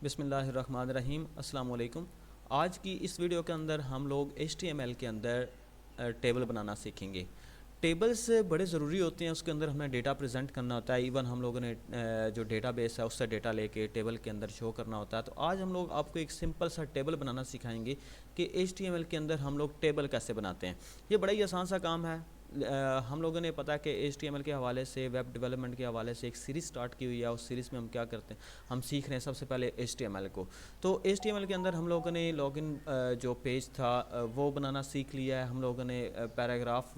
बिस्मिल्लाहिर्रहमानिर्रहीम अस्सलाम वालेकुम। आज की इस वीडियो के अंदर हम लोग HTML के अंदर टेबल बनाना सीखेंगे। टेबल्स बड़े ज़रूरी होते हैं, उसके अंदर हमें डेटा प्रेजेंट करना होता है। इवन हम लोगों ने जो डेटाबेस है उससे डेटा लेके टेबल के अंदर शो करना होता है। तो आज हम लोग आपको एक सिंपल सा टेबल बनाना सिखाएंगे कि HTML के अंदर हम लोग टेबल कैसे बनाते हैं। ये बड़ा ही आसान सा काम है। हम लोगों ने पता है कि HTML के हवाले से, वेब डेवलपमेंट के हवाले से एक सीरीज़ स्टार्ट की हुई है। उस सीरीज़ में हम क्या करते हैं, हम सीख रहे हैं सबसे पहले HTML को। तो HTML के अंदर हम लोगों ने लॉगिन जो पेज था वो बनाना सीख लिया है। हम लोगों ने पैराग्राफ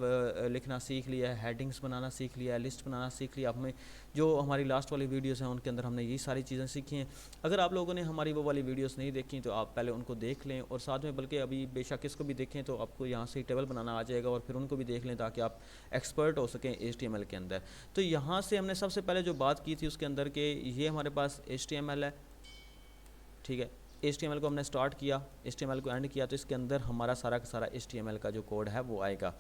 लिखना सीख लिया है, हेडिंग्स बनाना सीख लिया है, लिस्ट बनाना सीख लिया। हमें जो हमारी लास्ट वाली वीडियोस हैं उनके अंदर हमने यही सारी चीज़ें सीखी हैं। अगर आप लोगों ने हमारी वो वाली वीडियोस नहीं देखी तो आप पहले उनको देख लें, और साथ में बल्कि अभी बेशक इसको भी देखें तो आपको यहाँ से टेबल बनाना आ जाएगा, और फिर उनको भी देख लें ताकि आप एक्सपर्ट हो सकें HTML के अंदर। तो यहाँ से हमने सबसे पहले जो बात की थी उसके अंदर के ये हमारे पास HTML है, ठीक है। HTML को हमने स्टार्ट किया, HTML को एंड किया, तो इसके अंदर हमारा सारा का सारा HTML का जो कोड है वो आएगा।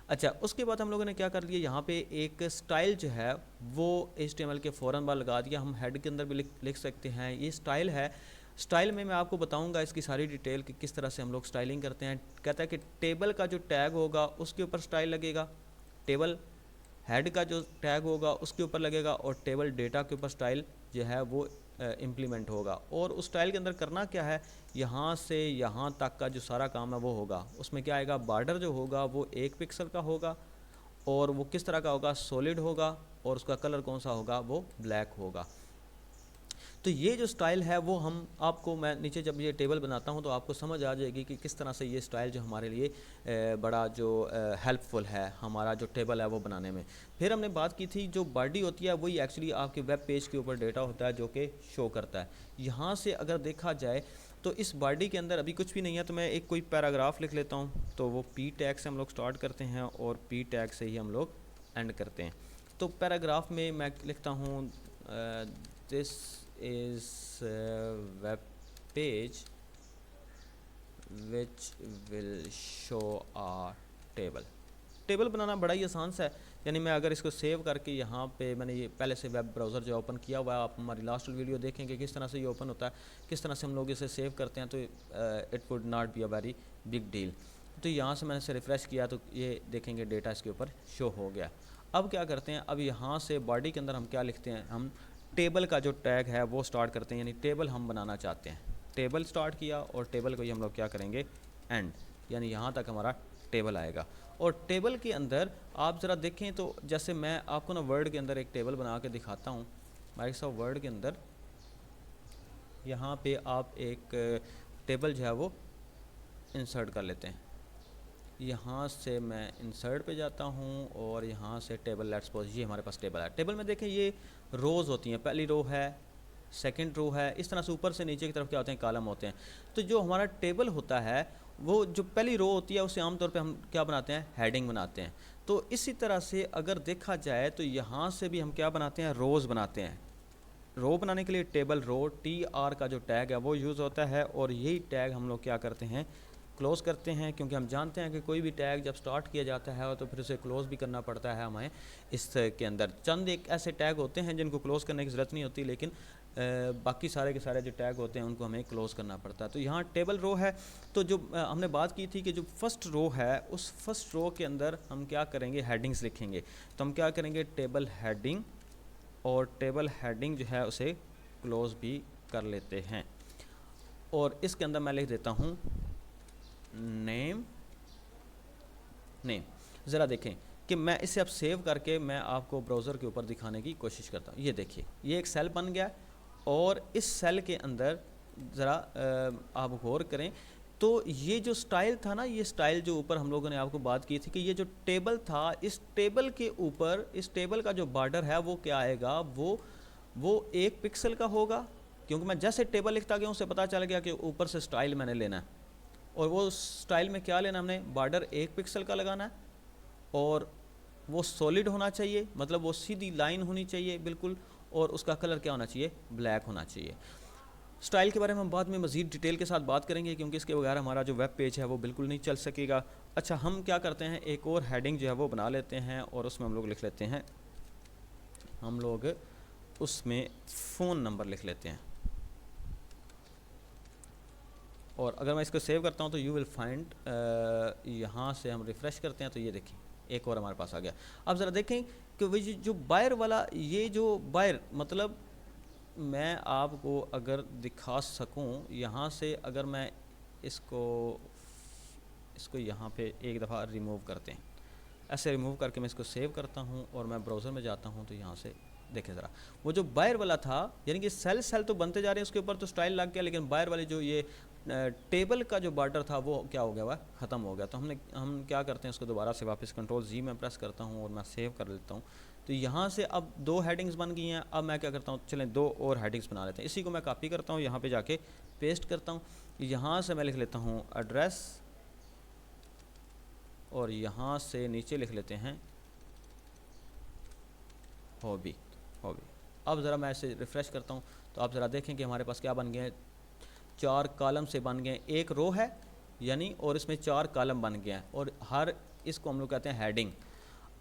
अच्छा, उसके बाद हम लोगों ने क्या कर लिया, यहाँ पे एक स्टाइल जो है वो HTML के फ़ौरन बाद लगा दिया। हम हेड के अंदर भी लिख सकते हैं। ये स्टाइल है। स्टाइल में मैं आपको बताऊंगा इसकी सारी डिटेल कि किस तरह से हम लोग स्टाइलिंग करते हैं। कहता है कि टेबल का जो टैग होगा उसके ऊपर स्टाइल लगेगा, टेबल हेड का जो टैग होगा उसके ऊपर लगेगा, और टेबल डेटा के ऊपर स्टाइल जो है वो इम्प्लीमेंट होगा। और उस स्टाइल के अंदर करना क्या है, यहाँ से यहाँ तक का जो सारा काम है वो होगा। उसमें क्या आएगा, बॉर्डर जो होगा वो 1 पिक्सल का होगा, और वो किस तरह का होगा, सॉलिड होगा, और उसका कलर कौन सा होगा, वो ब्लैक होगा। तो ये जो स्टाइल है वो हम आपको, मैं नीचे जब ये टेबल बनाता हूँ तो आपको समझ आ जाएगी कि किस तरह से ये स्टाइल जो हमारे लिए बड़ा जो हेल्पफुल है हमारा जो टेबल है वो बनाने में। फिर हमने बात की थी जो बॉडी होती है वही एक्चुअली आपके वेब पेज के ऊपर डेटा होता है जो कि शो करता है। यहाँ से अगर देखा जाए तो इस बॉडी के अंदर अभी कुछ भी नहीं है, तो मैं एक कोई पैराग्राफ लिख लेता हूँ। तो वो P टैग से हम लोग स्टार्ट करते हैं और P टैग से ही हम लोग एंड करते हैं। तो पैराग्राफ में मैं लिखता हूँ this is a web page which will show a table। Table बनाना बड़ा ही आसान सा है। यानी मैं अगर इसको सेव करके यहाँ पे, मैंने ये पहले से वेब ब्राउज़र जो ओपन किया हुआ है, आप हमारी लास्ट वीडियो देखेंगे किस तरह से ये ओपन होता है, किस तरह से हम लोग इसे सेव करते हैं। तो it would not be a very big deal. तो यहाँ से मैंने इसे रिफ़्रेश किया तो ये देखेंगे डेटा इसके ऊपर शो हो गया। अब क्या करते हैं, अब यहाँ से बॉडी के अंदर हम क्या लिखते हैं, हम टेबल का जो टैग है वो स्टार्ट करते हैं। यानी टेबल हम बनाना चाहते हैं, टेबल स्टार्ट किया, और टेबल को ही हम लोग क्या करेंगे, एंड, यानी यहाँ तक हमारा टेबल आएगा। और टेबल के अंदर आप ज़रा देखें तो जैसे मैं आपको ना वर्ड के अंदर एक टेबल बना के दिखाता हूँ। माइक्रोसॉफ्ट वर्ड के अंदर यहाँ पे आप एक टेबल जो है वो इंसर्ट कर लेते हैं। यहाँ से मैं इंसर्ट पे जाता हूँ और यहाँ से टेबल, लेट्स सपोज ये हमारे पास टेबल है। टेबल में देखें ये रोज़ होती हैं, पहली रो है, सेकंड रो है, इस तरह से ऊपर से नीचे की तरफ क्या होते हैं, कॉलम होते हैं। तो जो हमारा टेबल होता है वो जो पहली रो होती है उसे आमतौर पे हम क्या बनाते हैं, हेडिंग बनाते हैं। तो इसी तरह से अगर देखा जाए तो यहाँ से भी हम क्या बनाते हैं, रोज़ बनाते हैं। रो बनाने के लिए टेबल रो TR का जो टैग है वो यूज़ होता है, और यही टैग हम लोग क्या करते हैं, क्लोज़ करते हैं। क्योंकि हम जानते हैं कि कोई भी टैग जब स्टार्ट किया जाता है तो फिर उसे क्लोज़ भी करना पड़ता है हमें। इसके अंदर चंद एक ऐसे टैग होते हैं जिनको क्लोज़ करने की ज़रूरत नहीं होती, लेकिन बाकी सारे के सारे जो टैग होते हैं उनको हमें क्लोज़ करना पड़ता है। तो यहाँ टेबल रो है। तो जो हमने बात की थी कि जो फर्स्ट रो है उस फर्स्ट रो के अंदर हम क्या करेंगे, हेडिंग्स लिखेंगे। तो हम क्या करेंगे, टेबल हेडिंग, और टेबल हेडिंग जो है उसे क्लोज़ भी कर लेते हैं। और इसके अंदर मैं लिख देता हूँ नेम। ज़रा देखें कि मैं इसे अब सेव करके मैं आपको ब्राउज़र के ऊपर दिखाने की कोशिश करता हूँ। ये देखिए ये एक सेल बन गया, और इस सेल के अंदर ज़रा आप गौर करें तो ये जो स्टाइल था ना, ये स्टाइल जो ऊपर हम लोगों ने आपको बात की थी कि ये जो टेबल था, इस टेबल के ऊपर इस टेबल का जो बॉर्डर है वो क्या आएगा, वो 1 पिक्सल का होगा। क्योंकि मैं जैसे टेबल लिखता गया उससे पता चल गया कि ऊपर से स्टाइल मैंने लेना है, और वो स्टाइल में क्या लेना हमने, बॉर्डर 1 पिक्सल का लगाना है, और वो सॉलिड होना चाहिए, मतलब वो सीधी लाइन होनी चाहिए बिल्कुल, और उसका कलर क्या होना चाहिए, ब्लैक होना चाहिए। स्टाइल के बारे में हम बाद में मज़ीद डिटेल के साथ बात करेंगे, क्योंकि इसके बगैर हमारा जो वेब पेज है वो बिल्कुल नहीं चल सकेगा। अच्छा, हम क्या करते हैं, एक और हेडिंग जो है वो बना लेते हैं, और उसमें हम लोग लिख लेते हैं, हम लोग उसमें फ़ोन नंबर लिख लेते हैं। और अगर मैं इसको सेव करता हूँ तो यू विल फाइंड, यहाँ से हम रिफ़्रेश करते हैं तो ये देखिए एक और हमारे पास आ गया। अब ज़रा देखें कि वही जो बायर वाला, ये जो बायर मतलब मैं आपको अगर दिखा सकूं, यहाँ से अगर मैं इसको यहाँ पे एक दफ़ा रिमूव करते हैं, ऐसे रिमूव करके मैं इसको सेव करता हूँ और मैं ब्राउज़र में जाता हूँ तो यहाँ से देखें ज़रा, वो जो बायर वाला था यानी कि सेल तो बनते जा रहे हैं, उसके ऊपर तो स्टाइल लग गया, लेकिन बायर वाली जो ये टेबल का जो बॉर्डर था वो क्या हो गया, वह ख़त्म हो गया। तो हम क्या करते हैं, उसको दोबारा से वापस Ctrl+G में प्रेस करता हूँ और मैं सेव कर लेता हूँ। तो यहाँ से अब 2 हेडिंग्स बन गई हैं। अब मैं क्या करता हूँ, चलें 2 और हेडिंग्स बना लेते हैं। इसी को मैं कॉपी करता हूँ, यहाँ पे जाके पेस्ट करता हूँ। यहाँ से मैं लिख लेता हूँ एड्रेस और यहाँ से नीचे लिख लेते हैं हॉबी। अब ज़रा मैं इसे रिफ़्रेश करता हूँ तो आप ज़रा देखें कि हमारे पास क्या बन गए हैं, 4 कॉलम से बन गए, एक रो है यानी, और इसमें 4 कॉलम बन गए हैं और हर इसको हम लोग कहते हैं हेडिंग।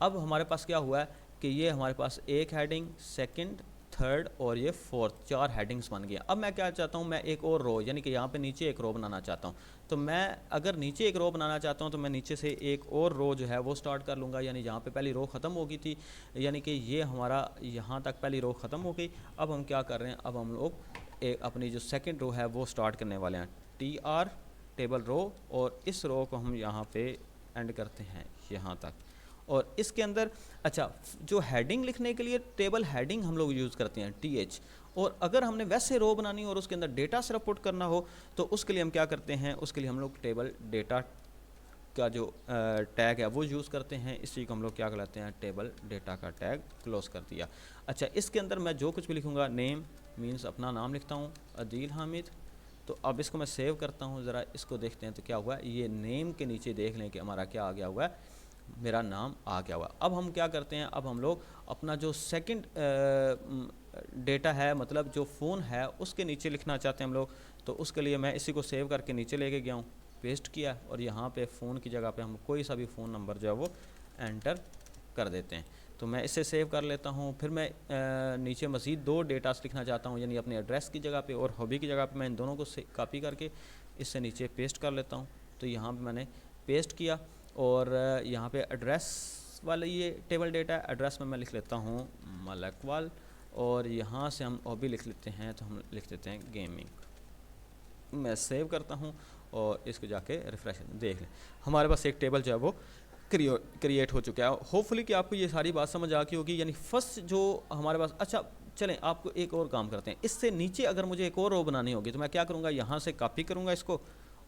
अब हमारे पास क्या हुआ है कि ये हमारे पास एक हेडिंग, सेकंड, थर्ड और ये फोर्थ, 4 हेडिंग्स बन गया। अब मैं क्या चाहता हूँ, मैं एक और रो यानी कि यहाँ पे नीचे एक रो बनाना चाहता हूँ। तो मैं अगर नीचे एक रो बनाना चाहता हूँ तो मैं नीचे से एक और रो जो है वो स्टार्ट कर लूँगा, यानी जहाँ पे पहली रो ख़त्म हो गई थी, यानी कि ये हमारा यहाँ तक पहली रो ख़त्म हो गई। अब हम क्या कर रहे हैं, अब हम लोग अपनी जो सेकेंड रो है वो स्टार्ट करने वाले हैं, TR टेबल रो, और इस रो को हम यहाँ पे एंड करते हैं यहाँ तक। और इसके अंदर अच्छा, जो हेडिंग लिखने के लिए टेबल हेडिंग हम लोग यूज़ करते हैं TH, और अगर हमने वैसे रो बनानी हो और उसके अंदर डेटा सिर्फ पुट करना हो तो उसके लिए हम क्या करते हैं, उसके लिए हम लोग टेबल डेटा का जो टैग है वो यूज़ करते हैं। इसी को हम लोग क्या कहलाते हैं, टेबल डेटा का टैग क्लोज कर दिया। अच्छा, इसके अंदर मैं जो कुछ भी लिखूँगा, नेम मीन्स अपना नाम लिखता हूँ, अदील हामिद। तो अब इसको मैं सेव करता हूँ, ज़रा इसको देखते हैं तो क्या हुआ, ये नेम के नीचे देख लें कि हमारा क्या आ गया हुआ है, मेरा नाम आ गया हुआ। अब हम क्या करते हैं, अब हम लोग अपना जो सेकंड डेटा है, मतलब जो फ़ोन है, उसके नीचे लिखना चाहते हैं हम लोग। तो उसके लिए मैं इसी को सेव करके नीचे लेके गया हूँ, पेस्ट किया, और यहाँ पे फ़ोन की जगह पे हम कोई सा भी फ़ोन नंबर जो है वो एंटर कर देते हैं। तो मैं इसे सेव कर लेता हूँ। फिर मैं नीचे मज़ीद 2 डेटास लिखना चाहता हूँ, यानी अपने एड्रेस की जगह पे और हॉबी की जगह पे मैं इन दोनों को कॉपी करके इससे नीचे पेस्ट कर लेता हूँ। तो यहाँ पे मैंने पेस्ट किया और यहाँ पे एड्रेस वाला ये टेबल डेटा है, एड्रेस में मैं लिख लेता हूँ मलकवाल, और यहाँ से हम हॉबी लिख लेते हैं, तो हम लिख देते हैं गेमिंग। मैं सेव करता हूँ और इसको जाके रिफ्रेश देख लें, हमारे पास एक टेबल जो है वो क्रिएट हो चुका है। होपफुली कि आपको ये सारी बात समझ आ गई होगी, यानी फर्स्ट जो हमारे पास। अच्छा चलें, आपको एक और काम करते हैं, इससे नीचे अगर मुझे एक और रो बनानी होगी तो मैं क्या करूँगा, यहाँ से कॉपी करूँगा इसको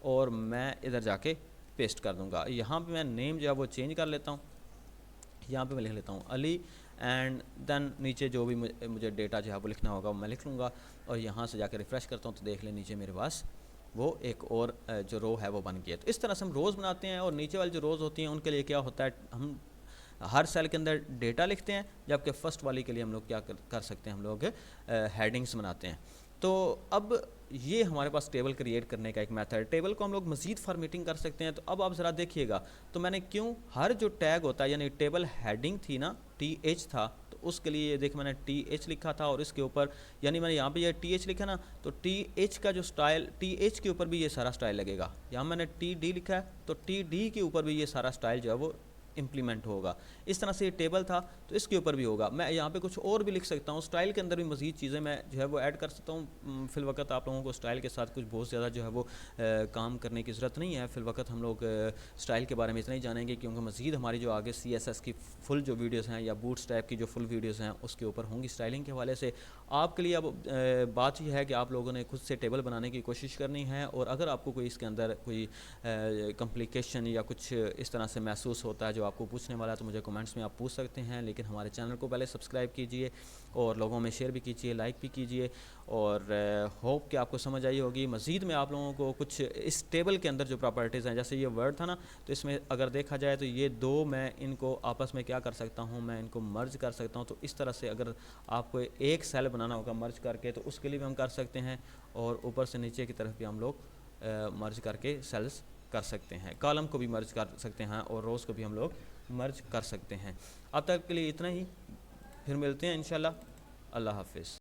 और मैं इधर जाके पेस्ट कर दूँगा। यहाँ पे मैं नेम जो है वो चेंज कर लेता हूँ, यहाँ पे मैं लिख लेता हूँ अली, एंड देन नीचे जो भी मुझे डेटा जो है वो लिखना होगा वो मैं लिख लूँगा, और यहाँ से जाकर रिफ़्रेश करता हूँ तो देख लें नीचे मेरे पास वो एक और जो रो है वो बन गई है। तो इस तरह से हम रोज़ बनाते हैं, और नीचे वाली जो रोज़ होती हैं उनके लिए क्या होता है, हम हर सेल के अंदर डेटा लिखते हैं, जबकि फ़र्स्ट वाली के लिए हम लोग क्या कर सकते हैं, हम लोग हेडिंग्स बनाते हैं। तो अब ये हमारे पास टेबल क्रिएट करने का एक मेथड है। टेबल को हम लोग मज़ीद फॉर्मेटिंग कर सकते हैं। तो अब आप ज़रा देखिएगा, तो मैंने क्यों हर जो टैग होता है, यानी टेबल हेडिंग थी ना, TH था, तो उसके लिए ये देख मैंने TH लिखा था, और इसके ऊपर यानी मैंने यहाँ पे ये TH लिखा ना, तो TH का जो स्टाइल, TH के ऊपर भी ये सारा स्टाइल लगेगा। यहाँ मैंने TD लिखा है तो TD के ऊपर भी ये सारा स्टाइल जो है वो इम्प्लीमेंट होगा। इस तरह से ये टेबल था तो इसके ऊपर भी होगा। मैं यहाँ पे कुछ और भी लिख सकता हूँ, स्टाइल के अंदर भी मज़ीद चीज़ें मैं जो है वो ऐड कर सकता हूँ। फ़िलवक़्त आप लोगों को स्टाइल के साथ कुछ बहुत ज़्यादा जो है वो काम करने की ज़रूरत नहीं है। फ़िलवक़्त हम लोग स्टाइल के बारे में इतना ही जानेंगे, क्योंकि मज़ीद हमारी जो आगे CSS की फुल जो वीडियोज़ हैं या बूटस्ट्रैप की जो फुल वीडियोज़ हैं उसके ऊपर होंगी स्टाइलिंग के हवाले से। आपके लिए अब बात यह है कि आप लोगों ने खुद से टेबल बनाने की कोशिश करनी है, और अगर आपको कोई इसके अंदर कोई कॉम्प्लिकेशन या कुछ इस तरह से महसूस होता है जो आपको पूछने वाला है, तो मुझे कमेंट्स में आप पूछ सकते हैं। लेकिन हमारे चैनल को पहले सब्सक्राइब कीजिए और लोगों में शेयर भी कीजिए, लाइक भी कीजिए, और होप कि आपको समझ आई होगी। मज़ीद में आप लोगों को कुछ इस टेबल के अंदर जो प्रॉपर्टीज़ हैं, जैसे ये वर्ड था ना, तो इसमें अगर देखा जाए तो ये 2 मैं इनको आपस में क्या कर सकता हूँ, मैं इनको मर्ज कर सकता हूँ। तो इस तरह से अगर आपको एक सेल बनाना होगा मर्ज करके, तो उसके लिए भी हम कर सकते हैं, और ऊपर से नीचे की तरफ भी हम लोग मर्ज करके सेल्स कर सकते हैं। कॉलम को भी मर्ज कर सकते हैं और रोज़ को भी हम लोग मर्ज कर सकते हैं। अब तक के लिए इतना ही, फिर मिलते हैं इंशाल्लाह। अल्लाह हाफिज़।